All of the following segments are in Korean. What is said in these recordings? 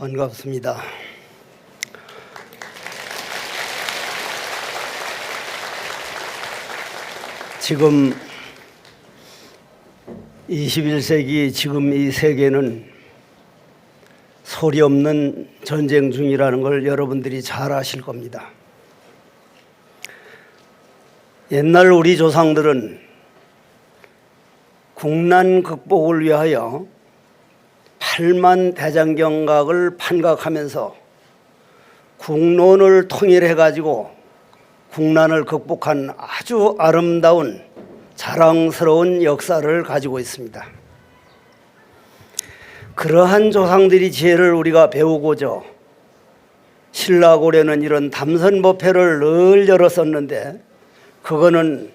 반갑습니다. 지금 21세기 지금 이 세계는 소리 없는 전쟁 중이라는 걸 여러분들이 잘 아실 겁니다. 옛날 우리 조상들은 국난 극복을 위하여 8만 대장경각을 판각하면서 국론을 통일해 가지고 국난을 극복한 아주 아름다운 자랑스러운 역사를 가지고 있습니다. 그러한 조상들의 지혜를 우리가 배우고자 신라고려는 이런 담선법회를 늘 열었었는데, 그거는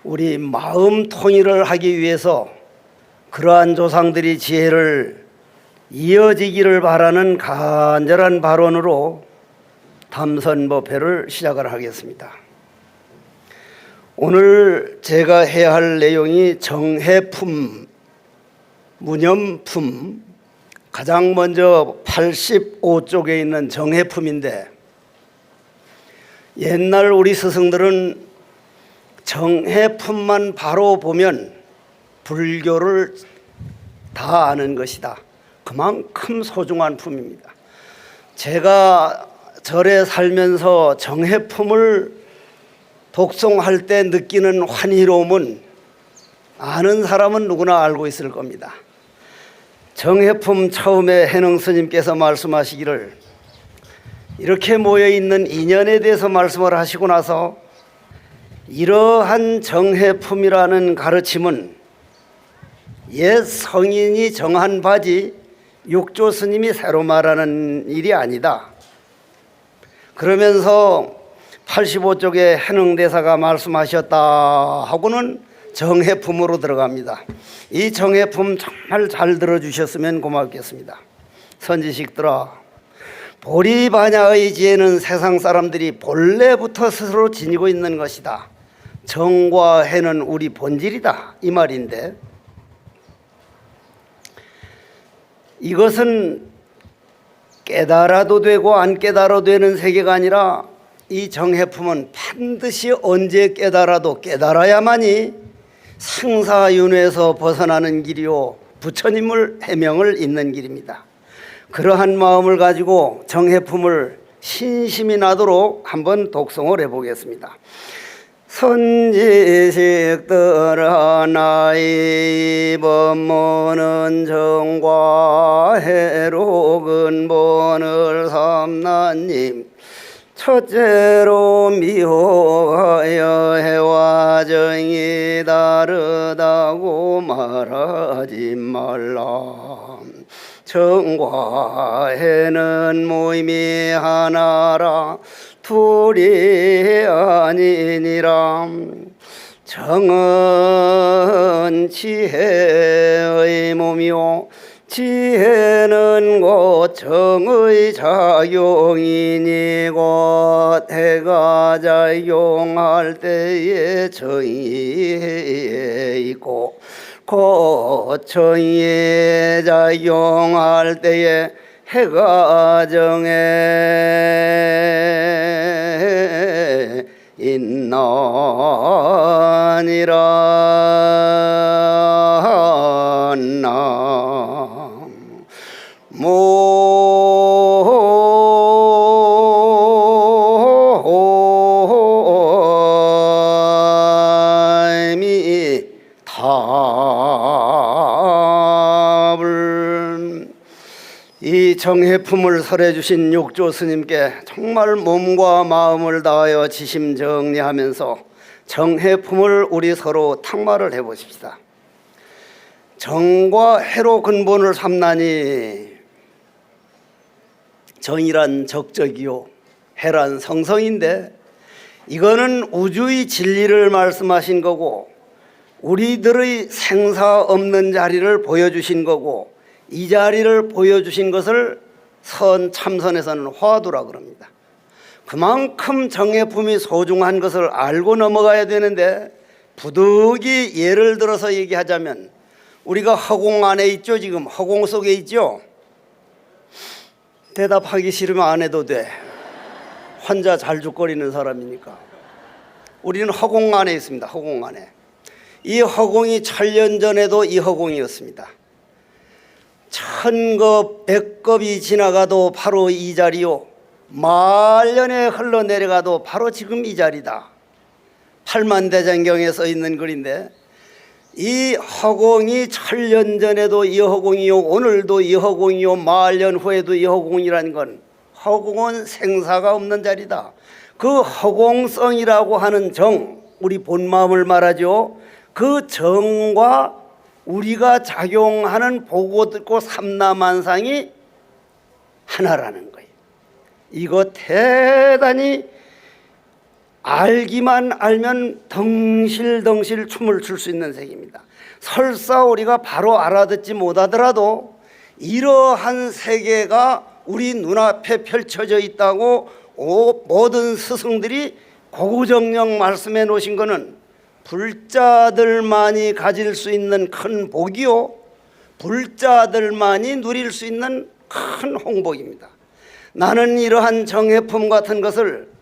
우리 마음 통일을 하기 위해서 그러한 조상들의 지혜를 이어지기를 바라는 간절한 발언으로 담선법회를 시작을 하겠습니다. 오늘 제가 해야 할 내용이 정해품, 무념품, 가장 먼저 85쪽에 있는 정해품인데, 옛날 우리 스승들은 정해품만 바로 보면 불교를 다 아는 것이다. 그만큼 소중한 품입니다. 제가 절에 살면서 정해품을 독송할 때 느끼는 환희로움은 아는 사람은 누구나 알고 있을 겁니다. 정해품 처음에 해능 스님께서 말씀하시기를, 이렇게 모여있는 인연에 대해서 말씀을 하시고 나서 이러한 정해품이라는 가르침은 옛 성인이 정한 바지 육조 스님이 새로 말하는 일이 아니다. 그러면서 85쪽에 해능대사가 말씀하셨다 하고는 정해품으로 들어갑니다. 이 정해품 정말 잘 들어주셨으면 고맙겠습니다. 선지식들아, 보리반야의 지혜는 세상 사람들이 본래부터 스스로 지니고 있는 것이다. 정과 해는 우리 본질이다, 이 말인데, 이것은 깨달아도 되고 안 깨달아도 되는 세계가 아니라, 이 정해품은 반드시 언제 깨달아도 깨달아야만이 생사윤회에서 벗어나는 길이요 부처님을 해명을 잇는 길입니다. 그러한 마음을 가지고 정해품을 신심이 나도록 한번 독송을 해보겠습니다. 선지식들아, 나의 법문은 정과 해로 근본을 삼나님, 첫째로 미호하여 해와 정이 다르다고 말하지 말라. 정과 해는 모임이 하나라 둘이 아니니라. 정은 지혜의 몸이요 지혜는 곧 정의 작용이니, 곧 해가 작용할 때에 정의에 있고, 곧 정의에 작용할 때에 해가 정에 있나니라. 이 정해품을 설해 주신 육조 스님께 정말 몸과 마음을 다하여 지심정리하면서 정해품을 우리 서로 탁말을 해보십시다. 정과 해로 근본을 삼나니, 정이란 적적이요 해란 성성인데, 이거는 우주의 진리를 말씀하신 거고 우리들의 생사 없는 자리를 보여주신 거고, 이 자리를 보여주신 것을 참선에서는 화두라 그럽니다. 그만큼 정해품이 소중한 것을 알고 넘어가야 되는데, 부득이 예를 들어서 얘기하자면, 우리가 허공 안에 있죠. 지금 허공 속에 있죠. 대답하기 싫으면 안 해도 돼. 환자 잘죽거리는 사람이니까. 우리는 허공 안에 있습니다. 허공 안에. 이 허공이 천년 전에도 이 허공이었습니다. 천겁 백겁이 지나가도 바로 이 자리요, 말년에 흘러내려가도 바로 지금 이 자리다. 팔만대장경에 써 있는 글인데, 이 허공이 천년 전에도 이 허공이요, 오늘도 이 허공이요, 말년 후에도 이 허공이라는 건, 허공은 생사가 없는 자리다. 그 허공성이라고 하는 정, 우리 본 마음을 말하죠. 그 정과 우리가 작용하는 보고 듣고 삼라만상이 하나라는 거예요. 이거 대단히 알기만 알면 덩실덩실 춤을 출 수 있는 색입니다. 설사 우리가 바로 알아듣지 못하더라도 이러한 세계가 우리 눈앞에 펼쳐져 있다고 모든 스승들이 고구정령 말씀해 놓으신 것은 불자들만이 가질 수 있는 큰 복이요, 불자들만이 누릴 수 있는 큰 홍복입니다. 나는 이러한 정해품 같은 것을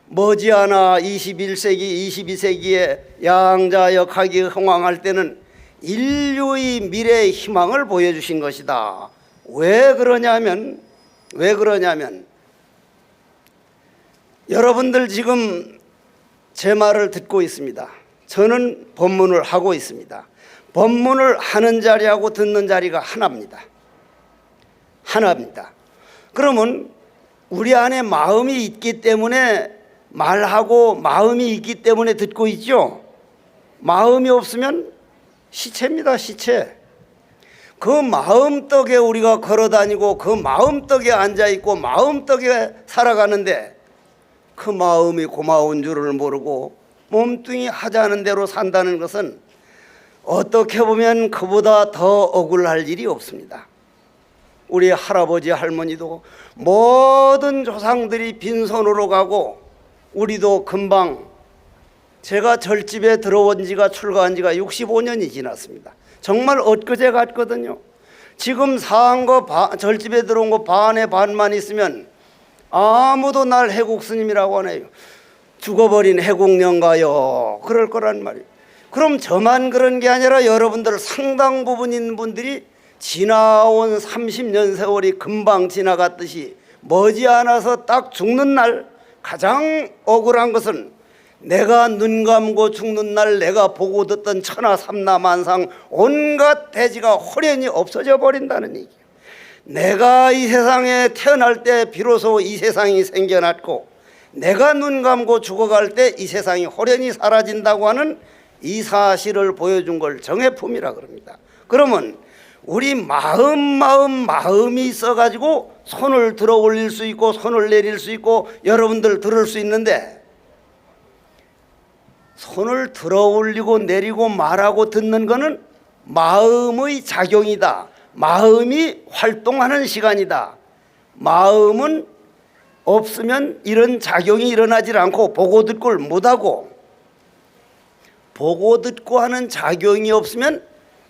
머지않아 21세기, 22세기에 양자역학이 흥황할 때는 인류의 미래의 희망을 보여주신 것이다. 왜 그러냐면 여러분들 지금 제 말을 듣고 있습니다. 저는 법문을 하고 있습니다. 법문을 하는 자리하고 듣는 자리가 하나입니다. 하나입니다. 그러면 우리 안에 마음이 있기 때문에 말하고, 마음이 있기 때문에 듣고 있죠. 마음이 없으면 시체입니다. 시체. 그 마음떡에 우리가 걸어다니고 그 마음떡에 앉아있고 마음떡에 살아가는데 그 마음이 고마운 줄을 모르고 몸뚱이 하자는 대로 산다는 것은 어떻게 보면 그보다 더 억울할 일이 없습니다. 우리 할아버지 할머니도 모든 조상들이 빈손으로 가고, 우리도 금방, 제가 절집에 들어온 지가, 출가한 지가 65년이 지났습니다. 정말 엊그제 갔거든요. 지금 사한 거 절집에 들어온 거 반에 반만 있으면 아무도 날 해국 스님이라고 안 해요. 죽어버린 해국령가요, 그럴 거란 말이에요. 그럼 저만 그런 게 아니라 여러분들 상당 부분인 분들이 지나온 30년 세월이 금방 지나갔듯이 머지않아서 딱 죽는 날, 가장 억울한 것은 내가 눈 감고 죽는 날 내가 보고 듣던 천하 삼라만상 온갖 대지가 호련히 없어져 버린다는 얘기예요. 내가 이 세상에 태어날 때 비로소 이 세상이 생겨났고, 내가 눈 감고 죽어갈 때 이 세상이 호련히 사라진다고 하는 이 사실을 보여준 걸 정해품이라 그럽니다. 그러면 우리 마음이 있어가지고 손을 들어 올릴 수 있고 손을 내릴 수 있고 여러분들 들을 수 있는데, 손을 들어 올리고 내리고 말하고 듣는 것은 마음의 작용이다. 마음이 활동하는 시간이다. 마음은 없으면 이런 작용이 일어나질 않고 보고 듣고를 못하고, 보고 듣고 하는 작용이 없으면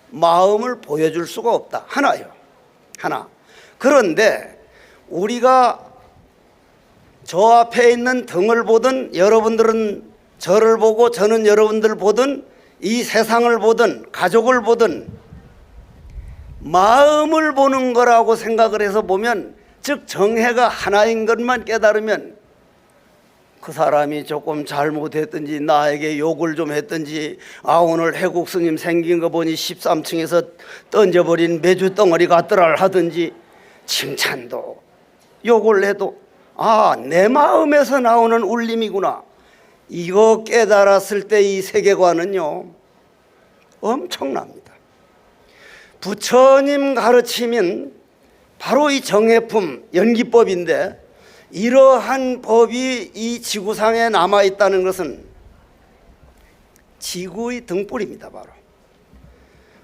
마음을 보여줄 수가 없다. 하나요. 하나. 그런데 우리가 저 앞에 있는 등을 보든, 여러분들은 저를 보고 저는 여러분들 보든, 이 세상을 보든 가족을 보든 마음을 보는 거라고 생각을 해서 보면, 즉 정해가 하나인 것만 깨달으면 그 사람이 조금 잘못했든지 나에게 욕을 좀 했든지, 오늘 해국 스님 생긴 거 보니 13층에서 던져버린 메주 덩어리 같더라 하든지, 칭찬도 욕을 해도 내 마음에서 나오는 울림이구나, 이거 깨달았을 때 이 세계관은요 엄청납니다. 부처님 가르치면 바로 이 정해품, 연기법인데, 이러한 법이 이 지구상에 남아있다는 것은 지구의 등불입니다. 바로.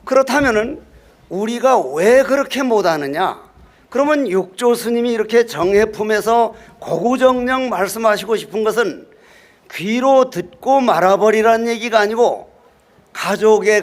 그렇다면 우리가 왜 그렇게 못하느냐? 그러면 육조 스님이 이렇게 정해품에서 고구정령 말씀하시고 싶은 것은 귀로 듣고 말아버리라는 얘기가 아니고, 가정에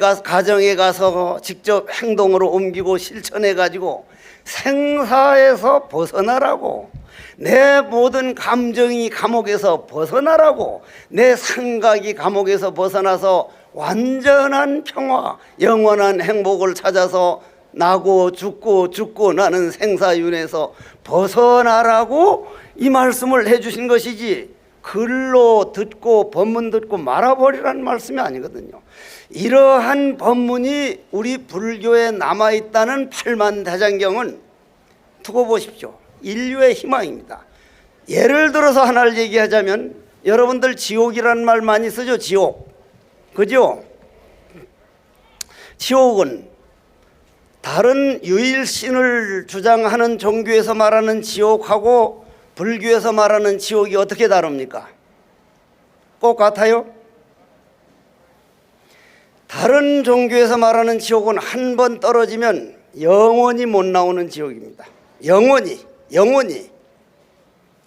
가서 직접 행동으로 옮기고 실천해 가지고 생사에서 벗어나라고, 내 모든 감정이 감옥에서 벗어나라고, 내 생각이 감옥에서 벗어나서 완전한 평화, 영원한 행복을 찾아서 나고 죽고 나는 생사윤회에서 벗어나라고 이 말씀을 해주신 것이지, 글로 듣고 법문 듣고 말아버리라는 말씀이 아니거든요. 이러한 법문이 우리 불교에 남아있다는 팔만대장경은 두고 보십시오. 인류의 희망입니다. 예를 들어서 하나를 얘기하자면, 여러분들 지옥이라는 말 많이 쓰죠. 지옥, 그죠? 지옥은 다른 유일신을 주장하는 종교에서 말하는 지옥하고 불교에서 말하는 지옥이 어떻게 다릅니까? 꼭 같아요? 다른 종교에서 말하는 지옥은 한 번 떨어지면 영원히 못 나오는 지옥입니다. 영원히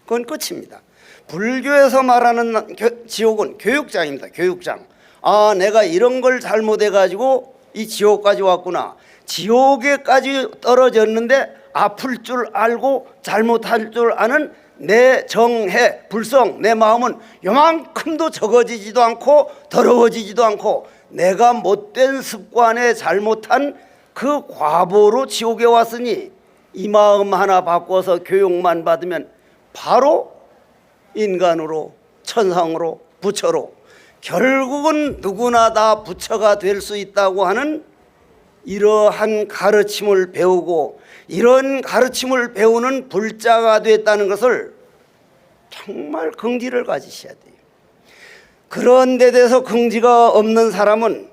그건 끝입니다. 불교에서 말하는 지옥은 교육장입니다. 교육장. 아, 내가 이런 걸 잘못해 가지고 이 지옥까지 왔구나. 지옥에까지 떨어졌는데 아플 줄 알고 잘못할 줄 아는 내 정해, 불성, 내 마음은 요만큼도 적어지지도 않고 더러워지지도 않고, 내가 못된 습관에 잘못한 그 과보로 지옥에 왔으니 이 마음 하나 바꿔서 교육만 받으면 바로 인간으로, 천상으로, 부처로, 결국은 누구나 다 부처가 될 수 있다고 하는 이러한 가르침을 배우고, 이런 가르침을 배우는 불자가 됐다는 것을 정말 긍지를 가지셔야 돼요. 그런 데 대해서 긍지가 없는 사람은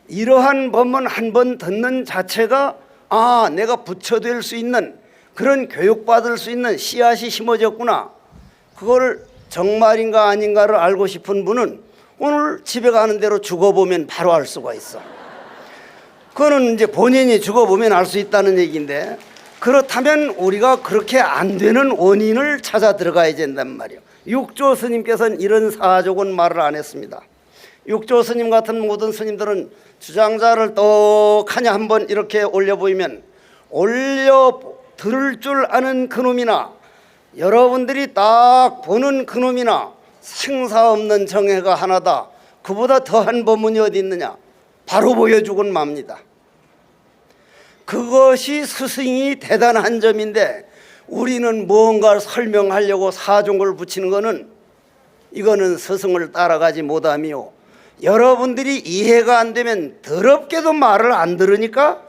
이러한 법문 한 번 듣는 자체가, 아, 내가 부처 될 수 있는, 그런 교육받을 수 있는 씨앗이 심어졌구나, 그걸 정말인가 아닌가를 알고 싶은 분은 오늘 집에 가는 대로 죽어보면 바로 알 수가 있어. 그거는 이제 본인이 죽어보면 알 수 있다는 얘기인데, 그렇다면 우리가 그렇게 안 되는 원인을 찾아 들어가야 된단 말이에요. 육조 스님께서는 이런 사족은 말을 안 했습니다. 육조 스님 같은 모든 스님들은 주장자를 떡하니 한번 이렇게 올려 보이면 올려 들을 줄 아는 그놈이나, 여러분들이 딱 보는 그놈이나 생사 없는 정해가 하나다. 그보다 더한 법문이 어디 있느냐? 바로 보여주곤 맙니다. 그것이 스승이 대단한 점인데, 우리는 뭔가 설명하려고 사종을 붙이는 거는, 이거는 스승을 따라가지 못하며, 여러분들이 이해가 안 되면 더럽게도 말을 안 들으니까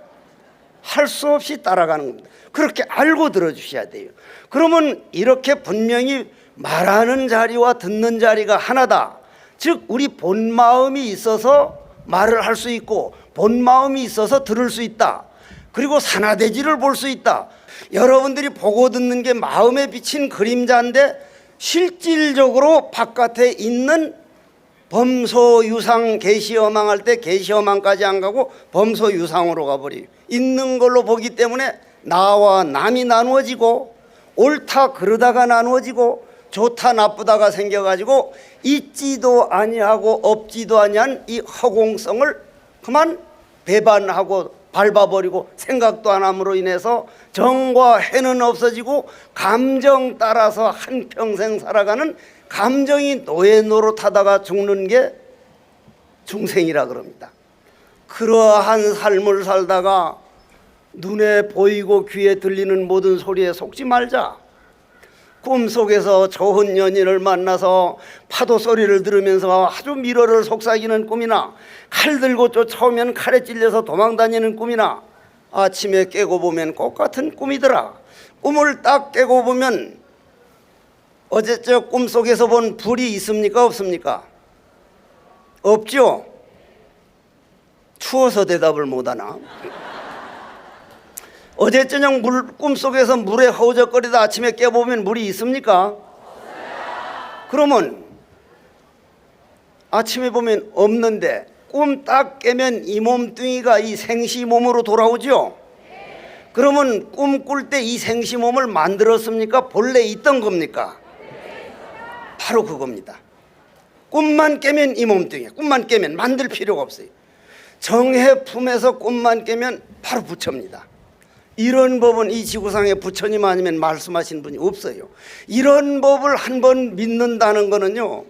할 수 없이 따라가는 겁니다. 그렇게 알고 들어주셔야 돼요. 그러면 이렇게 분명히 말하는 자리와 듣는 자리가 하나다. 즉 우리 본 마음이 있어서 말을 할 수 있고, 본 마음이 있어서 들을 수 있다. 그리고 산화대지를 볼 수 있다. 여러분들이 보고 듣는 게 마음에 비친 그림자인데, 실질적으로 바깥에 있는 범소유상, 계시허망할 때 계시허망까지 안 가고 범소유상으로 가버려요. 있는 걸로 보기 때문에 나와 남이 나누어지고, 옳다 그르다가 나누어지고, 좋다 나쁘다가 생겨가지고 있지도 아니하고 없지도 아니한 이 허공성을 그만 배반하고 밟아버리고, 생각도 안 함으로 인해서 정과 해는 없어지고, 감정 따라서 한평생 살아가는, 감정이 노예 노릇하다가 죽는 게 중생이라 그럽니다. 그러한 삶을 살다가 눈에 보이고 귀에 들리는 모든 소리에 속지 말자. 꿈속에서 좋은 연인을 만나서 파도 소리를 들으면서 아주 미러를 속삭이는 꿈이나, 칼 들고 쫓아오면 칼에 찔려서 도망다니는 꿈이나, 아침에 깨고 보면 똑같은 꿈이더라. 꿈을 딱 깨고 보면 어제 저 꿈속에서 본 불이 있습니까 없습니까? 없죠? 추워서 대답을 못하나? 어제 저녁 꿈속에서 물에 허우적거리다 아침에 깨보면 물이 있습니까? 그러면 아침에 보면 없는데, 꿈 딱 깨면 이 몸뚱이가 이 생시 몸으로 돌아오죠? 그러면 꿈 꿀 때 이 생시 몸을 만들었습니까? 본래 있던 겁니까? 바로 그겁니다. 꿈만 깨면 이 몸뚱이, 꿈만 깨면 만들 필요가 없어요. 정해 품에서 꿈만 깨면 바로 부처입니다. 이런 법은 이 지구상에 부처님 아니면 말씀하신 분이 없어요. 이런 법을 한번 믿는다는 거는요,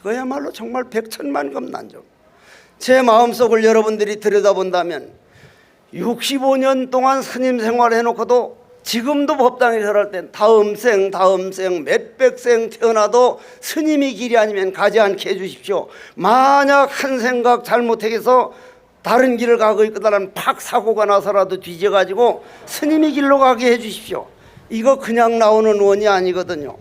그야말로 정말 백천만금 난정. 제 마음속을 여러분들이 들여다본다면 65년 동안 스님 생활해놓고도 지금도 법당에 절할 땐 다음 생 몇백 생 태어나도 스님이 길이 아니면 가지 않게 해주십시오. 만약 한 생각 잘못해서 다른 길을 가고 있거나 팍 사고가 나서라도 뒤져가지고 스님이 길로 가게 해주십시오. 이거 그냥 나오는 원이 아니거든요.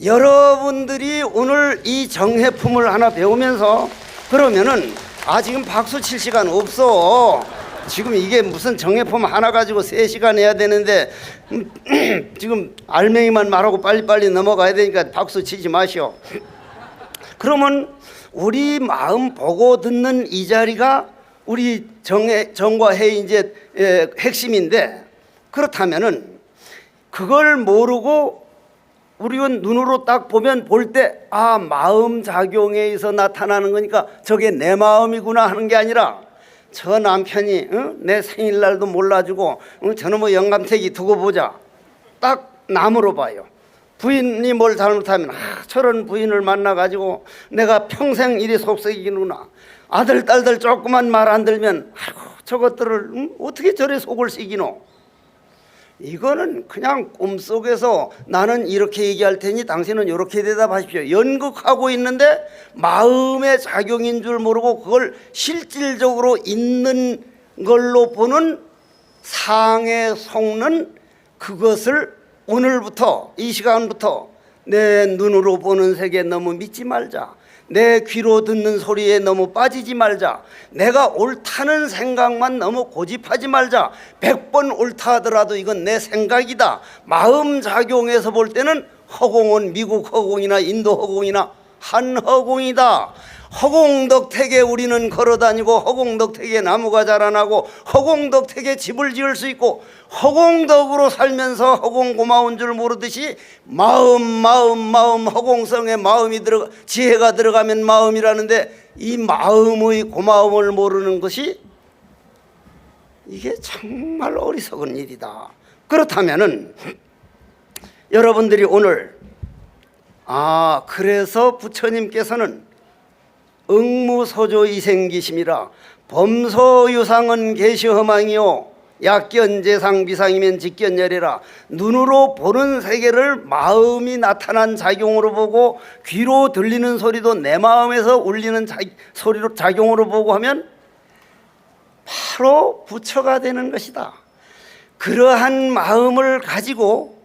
여러분들이 오늘 이 정해품을 하나 배우면서 그러면은 지금 박수 칠 시간 없어. 지금 이게 무슨 정해품 하나 가지고 3시간 해야 되는데 지금 알맹이만 말하고 빨리빨리 넘어가야 되니까 박수 치지 마시오. 그러면 우리 마음 보고 듣는 이 자리가 우리 정과 해의 이제 핵심인데, 그렇다면은 그걸 모르고 우리가 눈으로 딱 보면 볼 때 마음 작용에 의해서 나타나는 거니까 저게 내 마음이구나 하는 게 아니라 저 남편이 내 생일날도 몰라주고 저놈의 영감택이 두고 보자, 딱 남으로 봐요. 부인이 뭘 잘못하면 저런 부인을 만나가지고 내가 평생 이리 속썩이는구나. 아들 딸들 조그만 말 안 들면 아이고 저것들을 어떻게 저래 속을 새기노. 이거는 그냥 꿈속에서 나는 이렇게 얘기할 테니 당신은 이렇게 대답하십시오, 연극하고 있는데 마음의 작용인 줄 모르고 그걸 실질적으로 있는 걸로 보는 상에 속는 그것을 오늘부터 이 시간부터 내 눈으로 보는 세계에 너무 믿지 말자. 내 귀로 듣는 소리에 너무 빠지지 말자. 내가 옳다는 생각만 너무 고집하지 말자. 100번 옳다 하더라도 이건 내 생각이다. 마음작용에서 볼 때는 허공은 미국 허공이나 인도 허공이나 한 허공이다. 허공덕택에 우리는 걸어다니고 허공덕택에 나무가 자라나고 허공덕택에 집을 지을 수 있고 허공덕으로 살면서 허공고마운 줄 모르듯이 마음 허공성에 마음이 지혜가 들어가면 마음이라는데 이 마음의 고마움을 모르는 것이 이게 정말 어리석은 일이다. 그렇다면은 여러분들이 오늘 그래서 부처님께서는 응무소조이생기심이라 범소유상은 계시허망이요 약견재상 비상이면 직견열이라. 눈으로 보는 세계를 마음이 나타난 작용으로 보고 귀로 들리는 소리도 내 마음에서 울리는 소리로 작용으로 보고 하면 바로 부처가 되는 것이다. 그러한 마음을 가지고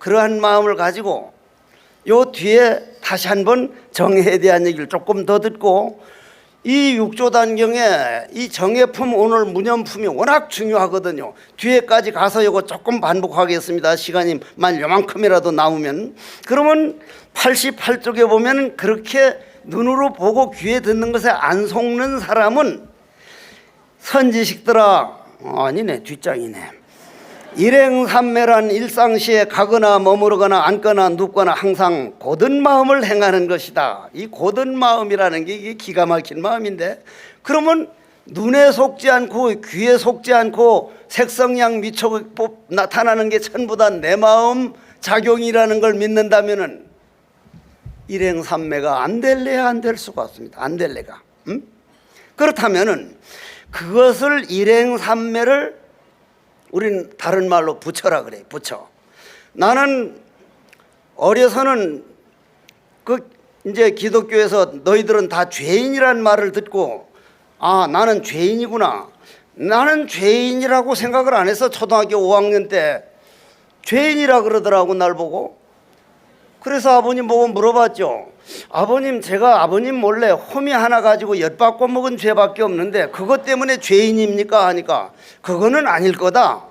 요 뒤에 다시 한번 정해에 대한 얘기를 조금 더 듣고, 이 육조단경에 이 정해품 오늘 문연품이 워낙 중요하거든요. 뒤에까지 가서 이거 조금 반복하겠습니다. 시간이만 요만큼이라도 남으면. 그러면 88쪽에 보면 그렇게 눈으로 보고 귀에 듣는 것에 안 속는 사람은 선지식들아, 아니네 뒷장이네. 일행삼매란 일상시에 가거나 머무르거나 앉거나 눕거나 항상 고든 마음을 행하는 것이다. 이 고든 마음이라는 게 이게 기가 막힌 마음인데, 그러면 눈에 속지 않고 귀에 속지 않고 색성양 미처 나타나는 게 전부 다 내 마음 작용이라는 걸 믿는다면은 일행삼매가 안 될래야 안 될 수가 없습니다. 안 될래가. 그렇다면은 그것을 일행삼매를 우리는 다른 말로 부처라 그래. 부처. 나는 어려서는 이제 기독교에서 너희들은 다 죄인이란 말을 듣고 나는 죄인이구나. 나는 죄인이라고 생각을 안 해서 초등학교 5학년 때 죄인이라 그러더라고 날 보고. 그래서 아버님 보고 물어봤죠. 아버님, 제가 아버님 몰래 호미 하나 가지고 엿바꿔 먹은 죄밖에 없는데 그것 때문에 죄인입니까? 하니까 그거는 아닐 거다.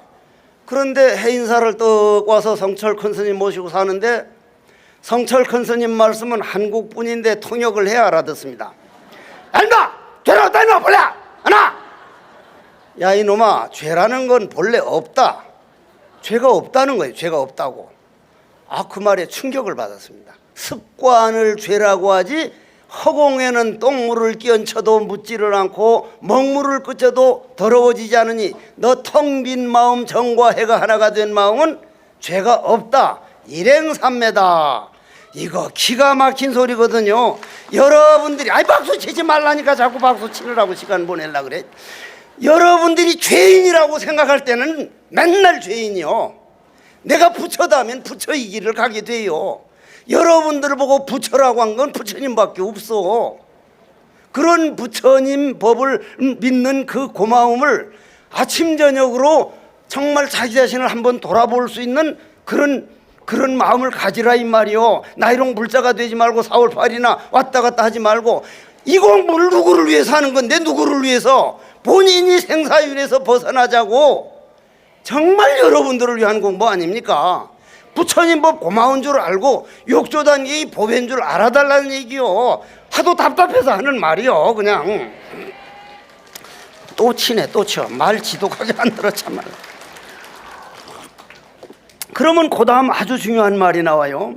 그런데 해인사를 떡 와서 성철 큰 스님 모시고 사는데 성철 큰 스님 말씀은 한국분인데 통역을 해야 알아듣습니다. 야 인마! 죄는 없다 인마! 본래! 하나! 야 이놈아, 죄라는 건 본래 없다. 죄가 없다는 거예요. 죄가 없다고. 그 말에 충격을 받았습니다. 습관을 죄라고 하지 허공에는 똥물을 끼얹혀도 묻지를 않고 먹물을 끄쳐도 더러워지지 않으니 너 텅 빈 마음 정과 해가 하나가 된 마음은 죄가 없다. 일행삼매다. 이거 기가 막힌 소리거든요. 여러분들이 박수 치지 말라니까 자꾸 박수 치느라고 시간 보내려고 그래. 여러분들이 죄인이라고 생각할 때는 맨날 죄인이요. 내가 부처다 하면 부처 이 길을 가게 돼요. 여러분들을 보고 부처라고 한 건 부처님밖에 없어. 그런 부처님 법을 믿는 그 고마움을 아침 저녁으로 정말 자기 자신을 한번 돌아볼 수 있는 그런 마음을 가지라 이 말이요. 나이롱 불자가 되지 말고 4월 8일이나 왔다 갔다 하지 말고. 이 공부를 누구를 위해서 하는 건데, 누구를 위해서? 본인이 생사율에서 벗어나자고. 정말 여러분들을 위한 공부 아닙니까? 부처님 법 고마운 줄 알고 욕조단계의 법인 줄 알아달라는 얘기요. 하도 답답해서 하는 말이요. 그냥 또 치네, 또 쳐. 말 지독하게 안 들어 참말. 그러면 그 다음 아주 중요한 말이 나와요.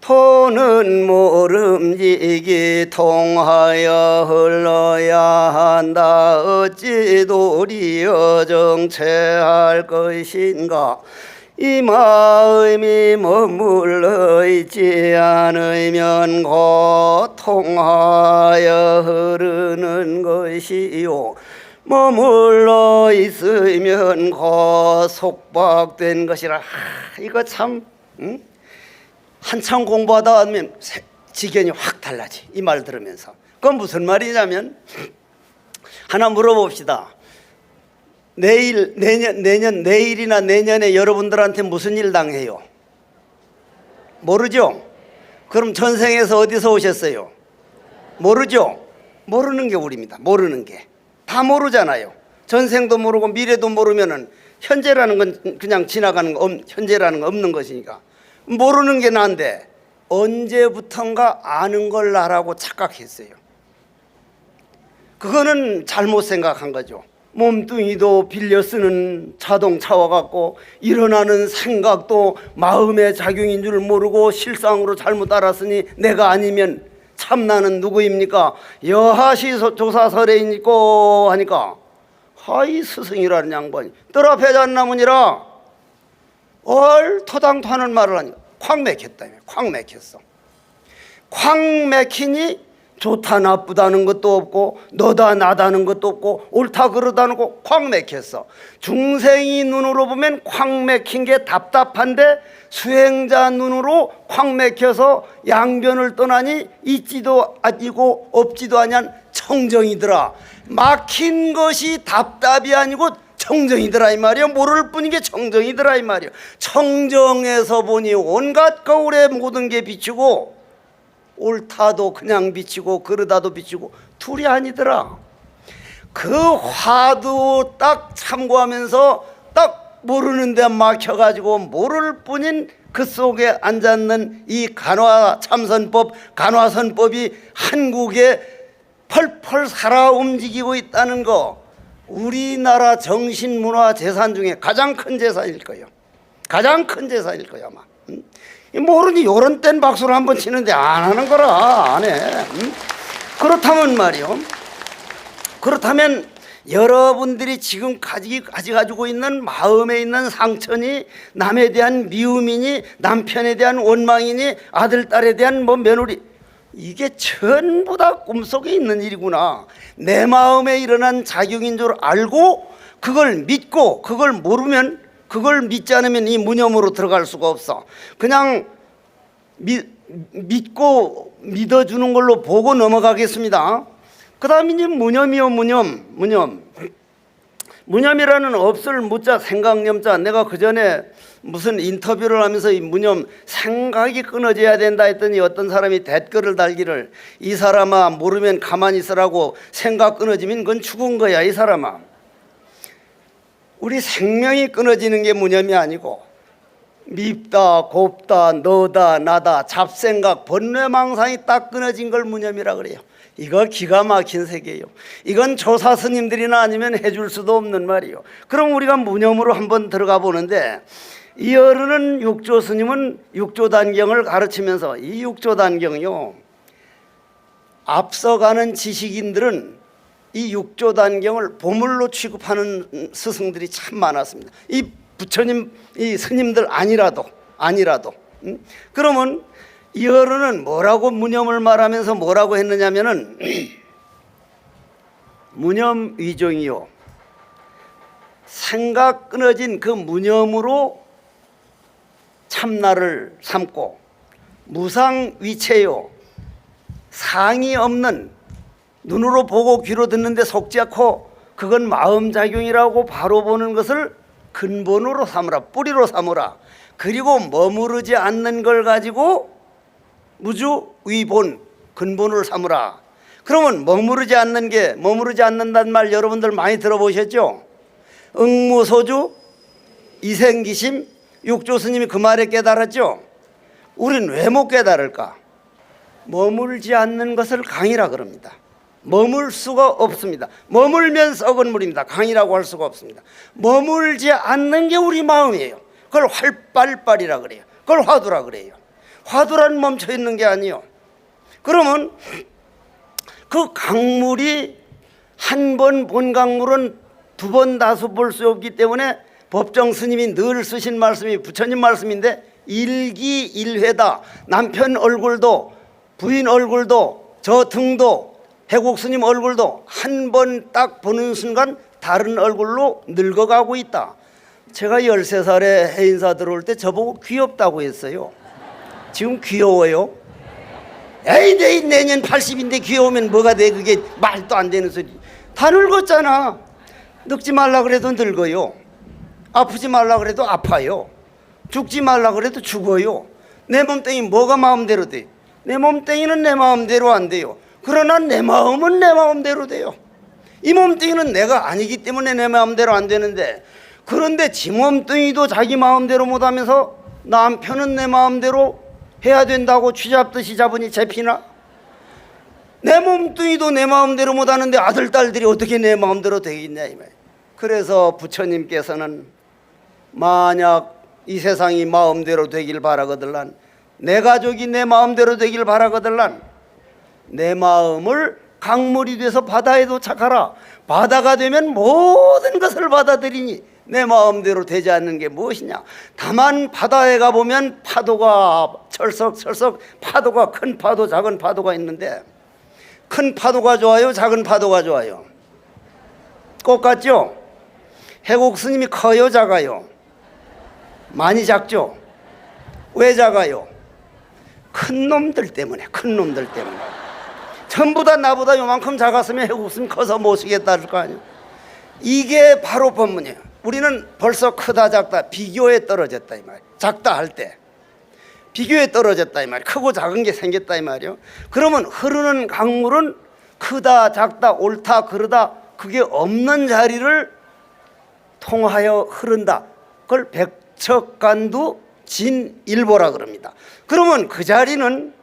토는 모름지기 통하여 흘러야 한다. 어찌 도리어 정체할 것인가. 이 마음이 머물러 있지 않으면 곧 통하여 흐르는 것이요. 머물러 있으면 곧 속박된 것이라. 이거 참 한참 공부하다 하면 지견이 확 달라지. 이 말 들으면서. 그건 무슨 말이냐면 하나 물어봅시다. 내일이나 내년에 여러분들한테 무슨 일 당해요? 모르죠? 그럼 전생에서 어디서 오셨어요? 모르죠? 모르는 게 우리입니다. 모르는 게. 다 모르잖아요. 전생도 모르고 미래도 모르면은 현재라는 건 그냥 지나가는 거, 현재라는 거 없는 것이니까. 모르는 게 난데 언제부턴가 아는 걸 나라고 착각했어요. 그거는 잘못 생각한 거죠. 몸뚱이도 빌려 쓰는 자동차와 같고 일어나는 생각도 마음의 작용인 줄 모르고 실상으로 잘못 알았으니 내가 아니면 참나는 누구입니까? 여하시 조사설에 있고 하니까 하이 스승이라는 양반이 뜰 앞에 잣나무니라 얼토당토하는 말을 하니까 콱 맥혔다며. 콱 맥혔어. 콱 맥히니 좋다 나쁘다는 것도 없고 너다 나다는 것도 없고 옳다 그르다는 거 콱 맥혔어. 중생이 눈으로 보면 콱 맥힌 게 답답한데 수행자 눈으로 콱 맥혀서 양변을 떠나니 있지도 아니고 없지도 아니한 청정이더라. 막힌 것이 답답이 아니고 청정이더라 이 말이요. 모를 뿐인 게 청정이더라 이 말이요. 청정에서 보니 온갖 거울에 모든 게 비치고 옳다도 그냥 비치고 그르다도 비치고 둘이 아니더라. 그 화두 딱 참고하면서 딱 모르는 데 막혀가지고 모를 뿐인 그 속에 앉았는 이 간화참선법, 간화선법이 한국에 펄펄 살아 움직이고 있다는 거, 우리나라 정신문화재산 중에 가장 큰 재산일 거예요. 가장 큰 재산일 거예요 아마. 모르니 요런 땐 박수를 한번 치는데 안 하는 거라. 안 해. 그렇다면 말이요, 그렇다면 여러분들이 지금 가지고 있는 마음에 있는 상처니 남에 대한 미움이니 남편에 대한 원망이니 아들 딸에 대한 며느리, 이게 전부 다 꿈속에 있는 일이구나. 내 마음에 일어난 작용인 줄 알고 그걸 믿고, 그걸 모르면, 그걸 믿지 않으면 이 무념으로 들어갈 수가 없어. 그냥 믿고 믿어주는 걸로 보고 넘어가겠습니다. 그 다음에 이제 무념이요. 무념이라는 없을 무자 생각념자. 내가 그 전에 무슨 인터뷰를 하면서 이 무념 생각이 끊어져야 된다 했더니 어떤 사람이 댓글을 달기를, 이 사람아 모르면 가만히 있으라고, 생각 끊어지면 그건 죽은 거야 이 사람아. 우리 생명이 끊어지는 게 무념이 아니고 밉다 곱다 너다 나다 잡생각 번뇌망상이 딱 끊어진 걸 무념이라 그래요. 이거 기가 막힌 세계예요. 이건 조사 스님들이나 아니면 해줄 수도 없는 말이에요. 그럼 우리가 무념으로 한번 들어가 보는데, 이어르는 육조 스님은 육조단경을 가르치면서 이 육조단경이요, 앞서가는 지식인들은 이 육조단경을 보물로 취급하는 스승들이 참 많았습니다. 이 부처님, 이 스님들 아니라도 그러면 이 어른은 뭐라고 무념을 말하면서 뭐라고 했느냐면은 무념위종이요, 생각 끊어진 그 무념으로 참나를 삼고, 무상위체요, 상이 없는, 눈으로 보고 귀로 듣는데 속지 않고 그건 마음작용이라고 바로 보는 것을 근본으로 삼으라, 뿌리로 삼으라. 그리고 머무르지 않는 걸 가지고 무주위본, 근본으로 삼으라. 그러면 머무르지 않는다는 말 여러분들 많이 들어보셨죠? 응무소주, 이생기심, 육조스님이 그 말에 깨달았죠? 우린 왜 못 깨달을까? 머물지 않는 것을 강이라 그럽니다. 머물 수가 없습니다. 머물면 썩은 물입니다. 강이라고 할 수가 없습니다. 머물지 않는 게 우리 마음이에요. 그걸 활빨빨이라 그래요. 그걸 화두라 그래요. 화두란 멈춰 있는 게 아니요. 그러면 그 강물이 한 번 본 강물은 두 번 다수 볼 수 없기 때문에 법정 스님이 늘 쓰신 말씀이 부처님 말씀인데, 일기일회다. 남편 얼굴도 부인 얼굴도 저 등도 해국 스님 얼굴도 한 번 딱 보는 순간 다른 얼굴로 늙어가고 있다. 제가 13살에 해인사 들어올 때 저보고 귀엽다고 했어요. 지금 귀여워요? 에이, 내년 80인데 귀여우면 뭐가 돼? 그게 말도 안 되는 소리. 다 늙었잖아. 늙지 말라 그래도 늙어요. 아프지 말라 그래도 아파요. 죽지 말라 그래도 죽어요. 내 몸뚱이 뭐가 마음대로 돼? 내 몸뚱이는 내 마음대로 안 돼요. 그러나 내 마음은 내 마음대로 돼요. 이 몸뚱이는 내가 아니기 때문에 내 마음대로 안 되는데, 그런데 지 몸뚱이도 자기 마음대로 못하면서 남편은 내 마음대로 해야 된다고 쥐잡듯이 잡으니 잡히나? 내 몸뚱이도 내 마음대로 못하는데 아들, 딸들이 어떻게 내 마음대로 되겠냐 이 말. 그래서 부처님께서는 만약 이 세상이 마음대로 되길 바라거들란, 내 가족이 내 마음대로 되길 바라거들란, 내 마음을 강물이 돼서 바다에 도착하라. 바다가 되면 모든 것을 받아들이니 내 마음대로 되지 않는 게 무엇이냐. 다만 바다에 가보면 파도가 철썩철썩, 파도가 큰 파도 작은 파도가 있는데, 큰 파도가 좋아요 작은 파도가 좋아요? 똑같죠? 해국 스님이 커요 작아요? 많이 작죠? 왜 작아요? 큰 놈들 때문에. 전부 다 나보다 요만큼 작았으면 해국 스님 커서 못 쓰겠다 할 거 아니에요. 이게 바로 법문이에요. 우리는 벌써 크다 작다 비교에 떨어졌다 이 말이에요. 작다 할 때 비교에 떨어졌다 이 말이에요. 크고 작은 게 생겼다 이 말이에요. 그러면 흐르는 강물은 크다 작다 옳다 그르다 그게 없는 자리를 통하여 흐른다. 그걸 백척간두 진일보라 그럽니다. 그러면 그 자리는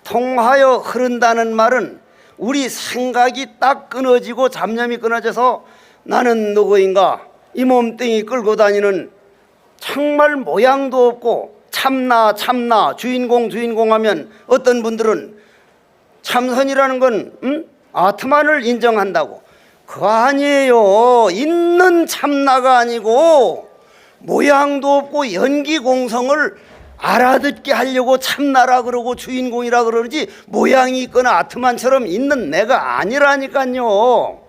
통하여 흐른다는 말은 우리 생각이 딱 끊어지고 잡념이 끊어져서 나는 누구인가, 이 몸뚱이 끌고 다니는 정말 모양도 없고 참나 주인공 하면 어떤 분들은 참선이라는 건 아트만을 인정한다고. 그거 아니에요. 있는 참나가 아니고 모양도 없고 연기공성을 알아듣게 하려고 참나라 그러고 주인공이라 그러지, 모양이 있거나 아트만처럼 있는 내가 아니라니까요.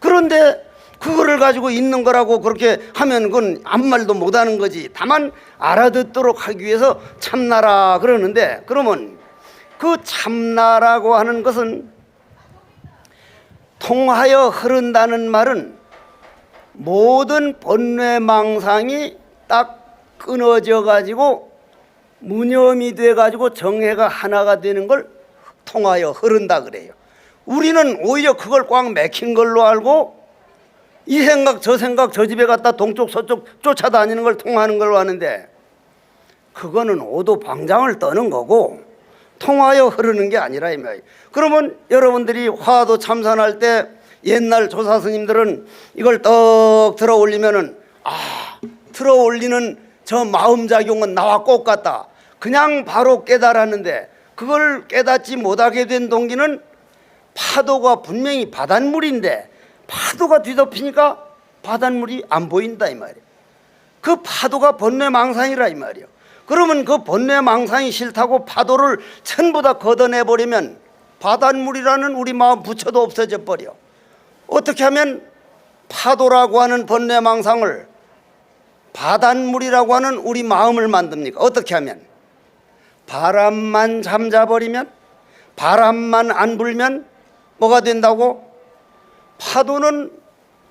그런데 그거를 가지고 있는 거라고 그렇게 하면 그건 아무 말도 못하는 거지. 다만 알아듣도록 하기 위해서 참나라 그러는데, 그러면 그 참나라고 하는 것은 통하여 흐른다는 말은 모든 번뇌망상이 딱 끊어져 가지고 무념이 돼 가지고 정해가 하나가 되는 걸 통하여 흐른다 그래요. 우리는 오히려 그걸 꽉 맥힌 걸로 알고 이 생각 저 생각 저 집에 갔다 동쪽 서쪽 쫓아다니는 걸 통하는 걸로 아는데, 그거는 오도방장을 떠는 거고 통하여 흐르는 게 아니라 이 말이에요. 그러면 여러분들이 화도 참선할 때 옛날 조사 스님들은 이걸 떡 들어 올리면은 들어 올리는 저 마음작용은 나와 꼭 같다 그냥 바로 깨달았는데, 그걸 깨닫지 못하게 된 동기는 파도가 분명히 바닷물인데 파도가 뒤덮이니까 바닷물이 안 보인다 이 말이에요. 그 파도가 번뇌망상이라 이 말이에요. 그러면 그 번뇌망상이 싫다고 파도를 전부 다 걷어내버리면 바닷물이라는 우리 마음 부처도 없어져 버려. 어떻게 하면 파도라고 하는 번뇌망상을 바닷물이라고 하는 우리 마음을 만듭니까? 어떻게 하면? 바람만 잠자버리면, 바람만 안 불면 뭐가 된다고? 파도는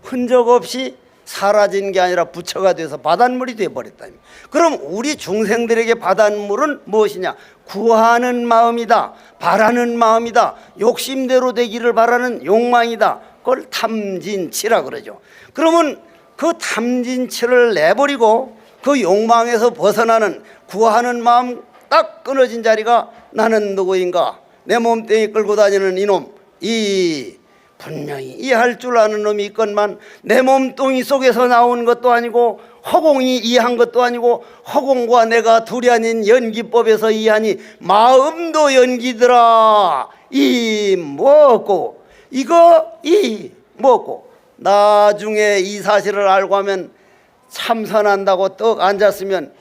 흔적 없이 사라진 게 아니라 부처가 돼서 바닷물이 되어버렸다. 그럼 우리 중생들에게 바닷물은 무엇이냐? 구하는 마음이다, 바라는 마음이다, 욕심대로 되기를 바라는 욕망이다. 그걸 탐진치라 그러죠. 그러면 그 탐진치를 내버리고 그 욕망에서 벗어나는 구하는 마음 딱 끊어진 자리가 나는 누구인가? 내 몸뚱이 끌고 다니는 이놈, 이 분명히 이해할 줄 아는 놈이 있건만 내 몸뚱이 속에서 나온 것도 아니고 허공이 이해한 것도 아니고 허공과 내가 둘이 아닌 연기법에서 이해하니 마음도 연기더라. 이 뭐고 이거 이 뭐고 나중에 이 사실을 알고 하면 참선한다고 떡 앉았으면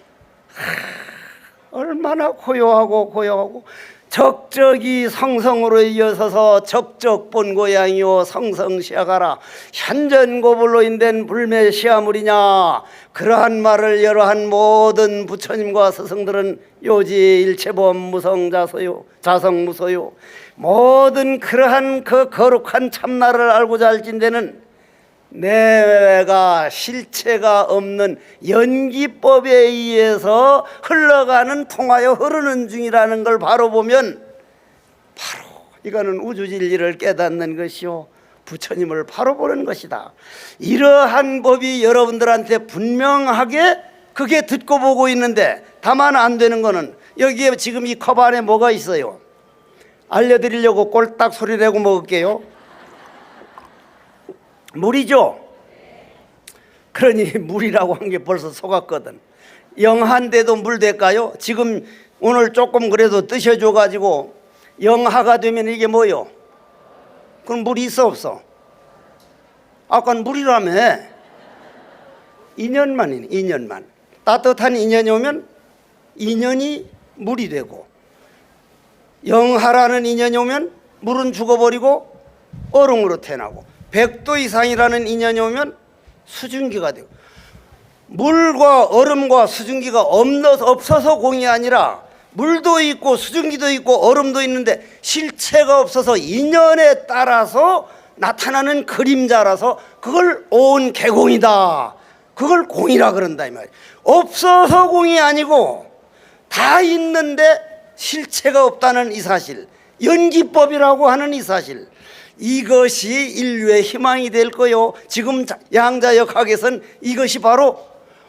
얼마나 고요하고 적적이 성성으로 이어서서 적적 본 고양이요 성성시아가라 현전고불로 인된 불매시아물이냐. 그러한 말을 여러한 모든 부처님과 스승들은 요지 일체범 무성자소요 자성무소요 모든 그러한 그 거룩한 참나를 알고자 할진대는 내가 실체가 없는 연기법에 의해서 흘러가는 통하여 흐르는 중이라는 걸 바로 보면 바로 이거는 우주진리를 깨닫는 것이요 부처님을 바로 보는 것이다. 이러한 법이 여러분들한테 분명하게 그게 듣고 보고 있는데 다만 안 되는 거는 여기에 지금 이 컵 안에 뭐가 있어요? 알려드리려고 꼴딱 소리 내고 먹을게요. 물이죠. 그러니 물이라고 한 게 벌써 속았거든. 영한데도 물 될까요? 지금 오늘 조금 그래도 드셔줘 가지고 영하가 되면 이게 뭐요? 그럼 물이 있어 없어? 아까는 물이라며. 2년만이네. 2년만 따뜻한 인연이 오면 인연이 물이 되고 영하라는 인연이 오면 물은 죽어버리고 얼음으로 태어나고 100도 이상이라는 인연이 오면 수증기가 되고 물과 얼음과 수증기가 없어서 공이 아니라 물도 있고 수증기도 있고 얼음도 있는데 실체가 없어서 인연에 따라서 나타나는 그림자라서 그걸 온 개공이다. 그걸 공이라 그런다 이 말이에요. 없어서 공이 아니고 다 있는데 실체가 없다는 이 사실, 연기법이라고 하는 이 사실, 이것이 인류의 희망이 될 거요. 지금 양자역학에서는 이것이 바로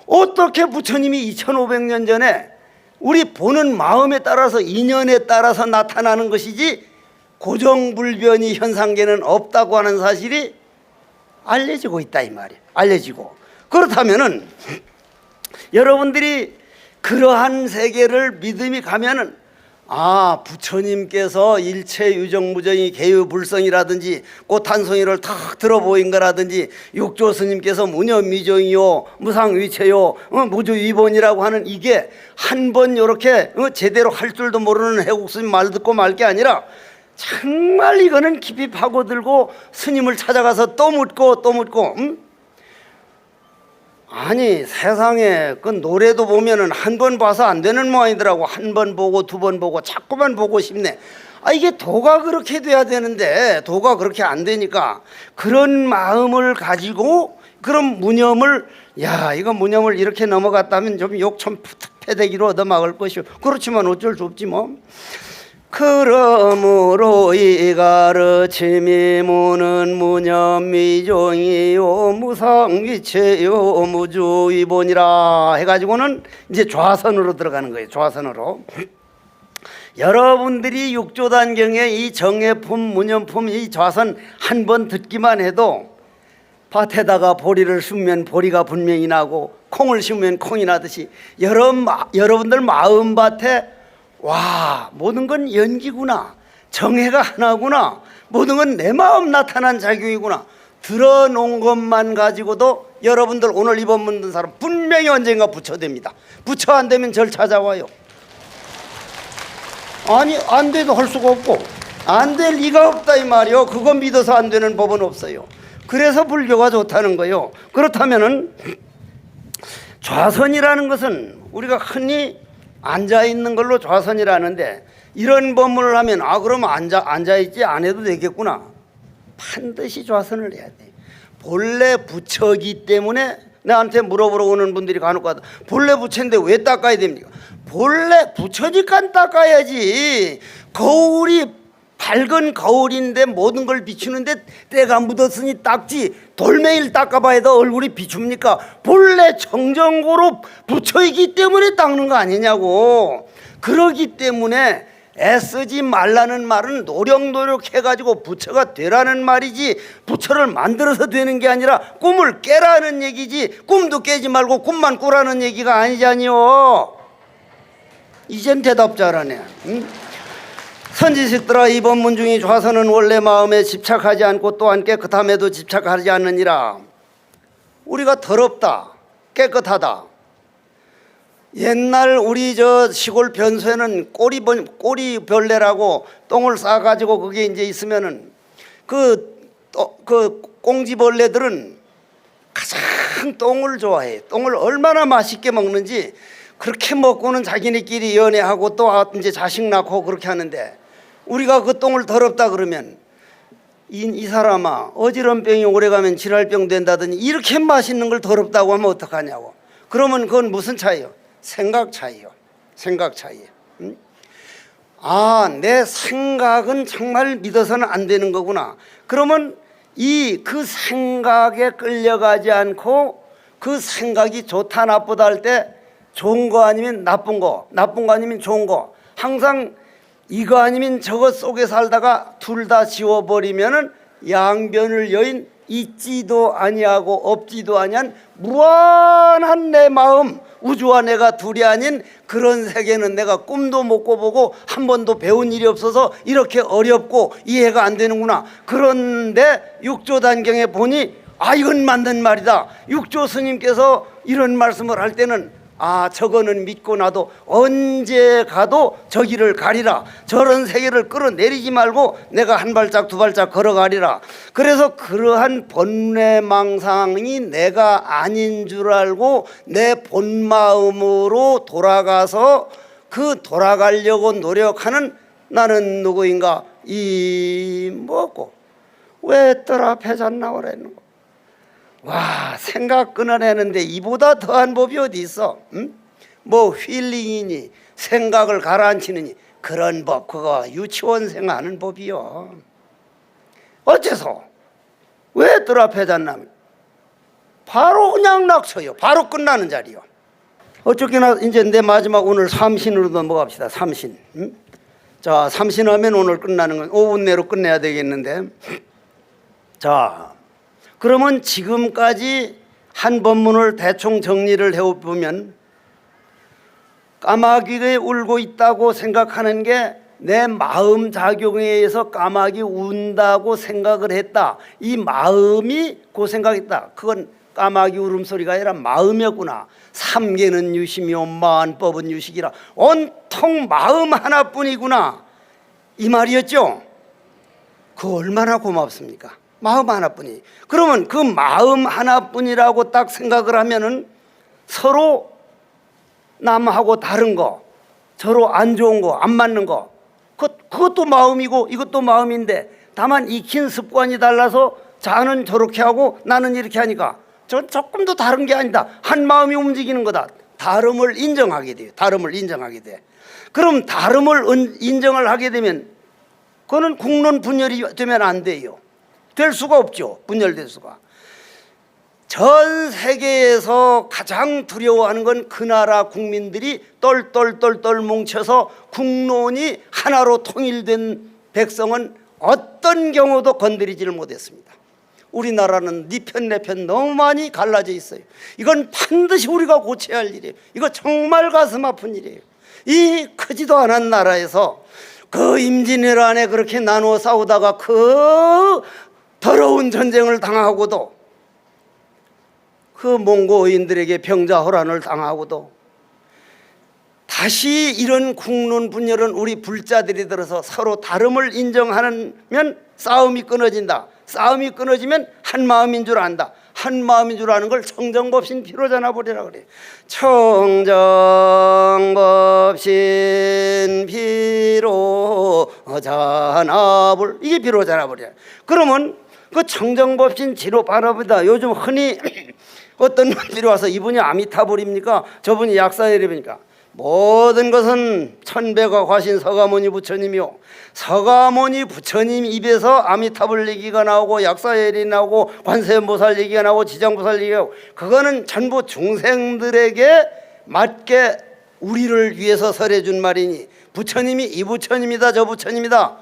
어떻게 부처님이 2500년 전에 우리 보는 마음에 따라서 인연에 따라서 나타나는 것이지 고정불변이 현상계는 없다고 하는 사실이 알려지고 있다 이 말이에요. 알려지고 그렇다면은 여러분들이 그러한 세계를 믿음이 가면은 아 부처님께서 일체 유정무정이 개유불성이라든지 꽃 한 송이를 탁 들어보인 거라든지 육조 스님께서 무념미정이요 무상위체요 무주위본이라고 하는 이게 한 번 이렇게 제대로 할 줄도 모르는 해국스님 말 듣고 말 게 아니라 정말 이거는 깊이 파고들고 스님을 찾아가서 또 묻고 아니 세상에 그 노래도 보면은 한 번 봐서 안 되는 모양이더라고. 한 번 보고 두 번 보고 자꾸만 보고 싶네. 아 이게 도가 그렇게 돼야 되는데 도가 그렇게 안 되니까 그런 마음을 가지고 그런 무념을 야 이거 무념을 이렇게 넘어갔다면 좀 욕좀 패대기로 얻어막을 것이오. 그렇지만 어쩔 수 없지 뭐. 그러므로 이 가르침이 무는 무념미종이요 무상위체요 무주위본이라 해가지고는 이제 좌선으로 들어가는 거예요. 좌선으로. 여러분들이 육조단경에 이 정해품 무념품 이 좌선 한 번 듣기만 해도 밭에다가 보리를 심으면 보리가 분명히 나고 콩을 심으면 콩이 나듯이 여러분들 마음밭에 와, 모든 건 연기구나, 정해가 하나구나, 모든 건 내 마음 나타난 작용이구나 들어놓은 것만 가지고도 여러분들 오늘 이번 묻는 사람 분명히 언젠가 부처 됩니다. 부처 안 되면 절 찾아와요. 아니, 안 돼도 할 수가 없고 안 될 리가 없다 이 말이요. 그거 믿어서 안 되는 법은 없어요. 그래서 불교가 좋다는 거요. 그렇다면은 좌선이라는 것은 우리가 흔히 앉아있는 걸로 좌선이라는데, 이런 법문을 하면 그럼 앉아있지 안 해도 되겠구나. 반드시 좌선을 해야 돼. 본래 부처이기 때문에 나한테 물어보러 오는 분들이 간혹 가다 본래 부처인데 왜 닦아야 됩니까? 본래 부처니까 닦아야지. 거울이 밝은 거울인데 모든 걸 비추는데 때가 묻었으니 닦지, 돌멩이를 닦아봐야 더 얼굴이 비춥니까? 본래 정정고로 부처이기 때문에 닦는 거 아니냐고. 그러기 때문에 애쓰지 말라는 말은 노력해가지고 부처가 되라는 말이지, 부처를 만들어서 되는 게 아니라 꿈을 깨라는 얘기지, 꿈도 깨지 말고 꿈만 꾸라는 얘기가 아니잖요. 이젠 대답 잘하네. 응? 선지식들아, 이 법문 중에 좌선은 원래 마음에 집착하지 않고 또한 깨끗함에도 집착하지 않느니라. 우리가 더럽다, 깨끗하다. 옛날 우리 저 시골 변소에는 꼬리벌레라고 똥을 싸가지고 그게 이제 있으면은 그 꽁지벌레들은 가장 똥을 좋아해. 똥을 얼마나 맛있게 먹는지. 그렇게 먹고는 자기네끼리 연애하고 또 이제 자식 낳고 그렇게 하는데, 우리가 그 똥을 더럽다 그러면 이 사람아, 어지럼병이 오래가면 질환병 된다더니 이렇게 맛있는 걸 더럽다고 하면 어떡하냐고. 그러면 그건 무슨 차이요? 생각 차이요. 생각 차이. 응? 내 생각은 정말 믿어서는 안 되는 거구나. 그러면 그 생각에 끌려가지 않고 그 생각이 좋다 나쁘다 할 때 좋은 거 아니면 나쁜 거, 나쁜 거 아니면 좋은 거, 항상 이거 아니면 저거 속에 살다가 둘 다 지워버리면은 양변을 여인 있지도 아니하고 없지도 아니한 무한한 내 마음, 우주와 내가 둘이 아닌 그런 세계는 내가 꿈도 못 꿔보고 한 번도 배운 일이 없어서 이렇게 어렵고 이해가 안 되는구나. 그런데 육조단경에 보니 이건 맞는 말이다. 육조 스님께서 이런 말씀을 할 때는 저거는 믿고 나도 언제 가도 저기를 가리라. 저런 세계를 끌어내리지 말고 내가 한 발짝 두 발짝 걸어가리라. 그래서 그러한 본래망상이 내가 아닌 줄 알고 내 본마음으로 돌아가서 그 돌아가려고 노력하는 나는 누구인가? 이 뭐고 왜 떠라패 잤나 그랬는 거. 와, 생각 끊어내는데 이보다 더한 법이 어디 있어? 응? 뭐 힐링이니 생각을 가라앉히느니 그런 법, 그거 유치원생 하는 법이요. 어째서 왜 떠라패 잤나? 바로 그냥 낙서요. 바로 끝나는 자리요. 어쩌게나 이제 내 마지막 오늘 삼신으로 넘어갑시다. 삼신. 응? 자, 삼신하면 오늘 끝나는 건 5분 내로 끝내야 되겠는데, 자, 그러면 지금까지 한 법문을 대충 정리를 해보면, 까마귀가 울고 있다고 생각하는 게 내 마음 작용에 의해서 까마귀 운다고 생각을 했다. 이 마음이 그 생각했다. 그건 까마귀 울음소리가 아니라 마음이었구나. 삼계는 유심이요 만법은 유식이라. 온통 마음 하나뿐이구나, 이 말이었죠. 그 얼마나 고맙습니까? 마음 하나뿐이. 그러면 그 마음 하나뿐이라고 딱 생각을 하면은 서로 남하고 다른 거, 서로 안 좋은 거, 안 맞는 거, 그것도 마음이고 이것도 마음인데, 다만 익힌 습관이 달라서 자는 저렇게 하고 나는 이렇게 하니까 저 조금도 다른 게 아니다. 한 마음이 움직이는 거다. 다름을 인정하게 돼요. 다름을 인정하게 돼. 그럼 다름을 인정을 하게 되면 그거는 국론 분열이 되면 안 돼요. 될 수가 없죠. 분열될 수가. 전 세계에서 가장 두려워하는 건 그 나라 국민들이 똘똘똘똘 뭉쳐서 국론이 하나로 통일된 백성은 어떤 경우도 건드리지를 못했습니다. 우리나라는 네 편 내 편 너무 많이 갈라져 있어요. 이건 반드시 우리가 고쳐야 할 일이에요. 이거 정말 가슴 아픈 일이에요. 이 크지도 않은 나라에서 그 임진왜란 안에 그렇게 나누어 싸우다가 그 더러운 전쟁을 당하고도 그 몽고인들에게 병자호란을 당하고도 다시 이런 국론 분열은 우리 불자들이 들어서 서로 다름을 인정하면 싸움이 끊어진다. 싸움이 끊어지면 한 마음인 줄 안다. 한 마음인 줄 아는 걸 청정법신 비로자나불이라 그래. 청정법신 비로자나불, 이게 비로자나불이야. 그러면 그 청정법신 지로바라보다 요즘 흔히 어떤 분들이 와서 이분이 아미타불입니까? 저분이 약사예립입니까? 모든 것은 천배가 과신 서가모니 부처님이요, 서가모니 부처님 입에서 아미타불 얘기가 나오고 약사예리 나오고 관세음보살 얘기가 나오고 지장보살 얘기가 나오고, 그거는 전부 중생들에게 맞게 우리를 위해서 설해준 말이니, 부처님이 이 부처님이다 저 부처님이다,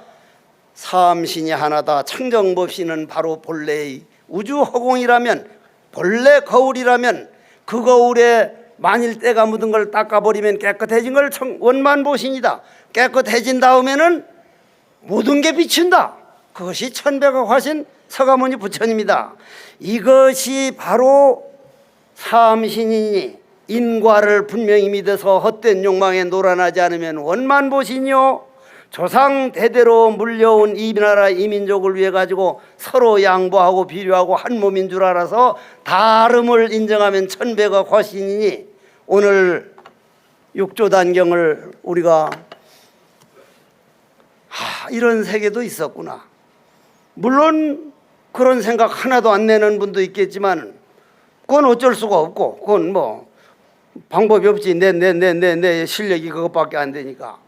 삼신이 하나다. 청정법신은 바로 본래의 우주허공이라면, 본래 거울이라면 그 거울에 만일 때가 묻은 걸 닦아버리면 깨끗해진 걸 원만보신이다. 깨끗해진 다음에는 모든 게 비친다. 그것이 천배가 과신 서가모니 부처님이다. 이것이 바로 삼신이니 인과를 분명히 믿어서 헛된 욕망에 놀아나지 않으면 원만보신이요, 조상 대대로 물려온 이 나라 이민족을 위해 가지고 서로 양보하고 비료하고 한 몸인 줄 알아서 다름을 인정하면 천배가 과신이니, 오늘 육조단경을 우리가 이런 세계도 있었구나. 물론 그런 생각 하나도 안 내는 분도 있겠지만 그건 어쩔 수가 없고, 그건 뭐 방법이 없지. 내 실력이 그것밖에 안 되니까.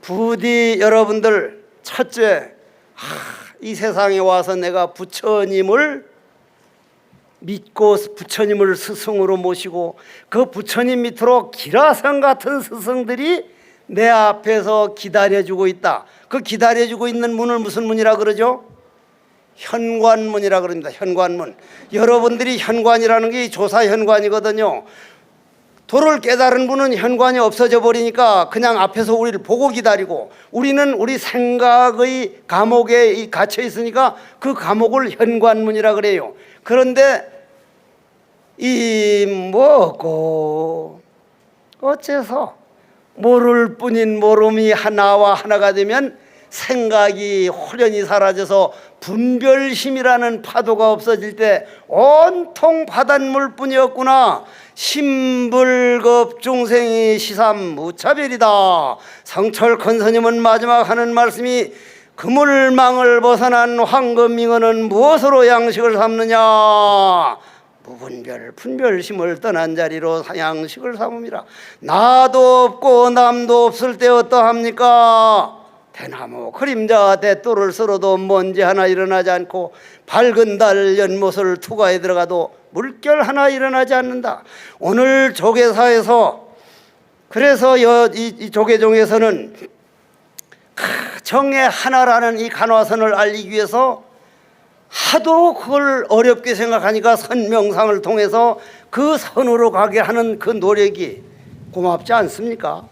부디 여러분들, 첫째, 이 세상에 와서 내가 부처님을 믿고 부처님을 스승으로 모시고 그 부처님 밑으로 기라성 같은 스승들이 내 앞에서 기다려주고 있다. 그 기다려주고 있는 문을 무슨 문이라 그러죠? 현관문이라 그럽니다. 현관문. 여러분들이 현관이라는 게 조사현관이거든요. 도를 깨달은 분은 현관이 없어져 버리니까 그냥 앞에서 우리를 보고 기다리고, 우리는 우리 생각의 감옥에 갇혀 있으니까 그 감옥을 현관문이라 그래요. 그런데 이 뭐고 어째서 모를 뿐인 모름이 하나와 하나가 되면 생각이 홀연히 사라져서 분별심이라는 파도가 없어질 때 온통 바닷물 뿐이었구나. 심불급 중생이 시삼 무차별이다. 성철 큰스님은 마지막 하는 말씀이, 그물망을 벗어난 황금잉어는 무엇으로 양식을 삼느냐? 무분별 분별심을 떠난 자리로 양식을 삼음이라. 나도 없고 남도 없을 때 어떠합니까? 대나무 그림자 대돌을 쓸어도 먼지 하나 일어나지 않고, 밝은 달 연못을 투과에 들어가도 물결 하나 일어나지 않는다. 오늘 조계사에서, 그래서 이 조계종에서는 정의 하나라는 이 간화선을 알리기 위해서 하도 그걸 어렵게 생각하니까 선명상을 통해서 그 선으로 가게 하는 그 노력이 고맙지 않습니까?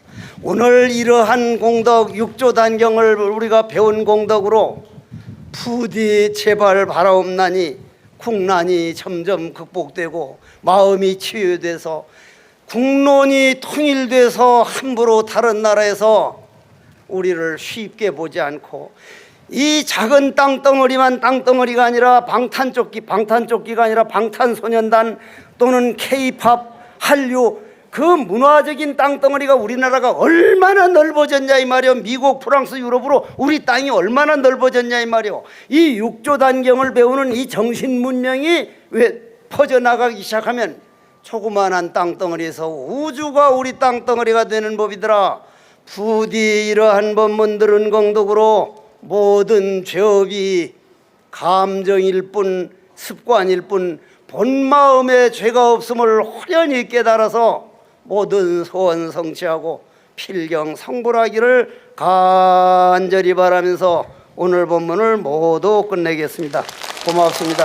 오늘 이러한 공덕, 육조단경을 우리가 배운 공덕으로 부디 제발 바라옵나니 국난이 점점 극복되고 마음이 치유돼서 국론이 통일돼서 함부로 다른 나라에서 우리를 쉽게 보지 않고, 이 작은 땅덩어리만 땅덩어리가 아니라 방탄조끼가 아니라 방탄소년단 또는 K-팝, 한류, 그 문화적인 땅덩어리가 우리나라가 얼마나 넓어졌냐 이 말이요. 미국, 프랑스, 유럽으로 우리 땅이 얼마나 넓어졌냐 이 말이요. 이 육조단경을 배우는 이 정신문명이 왜 퍼져나가기 시작하면 조그만한 땅덩어리에서 우주가 우리 땅덩어리가 되는 법이더라. 부디 이러한 법문들은 공덕으로 모든 죄업이 감정일 뿐, 습관일 뿐, 본마음에 죄가 없음을 호련히 깨달아서 모든 소원 성취하고 필경 성불하기를 간절히 바라면서 오늘 법문을 모두 끝내겠습니다. 고맙습니다.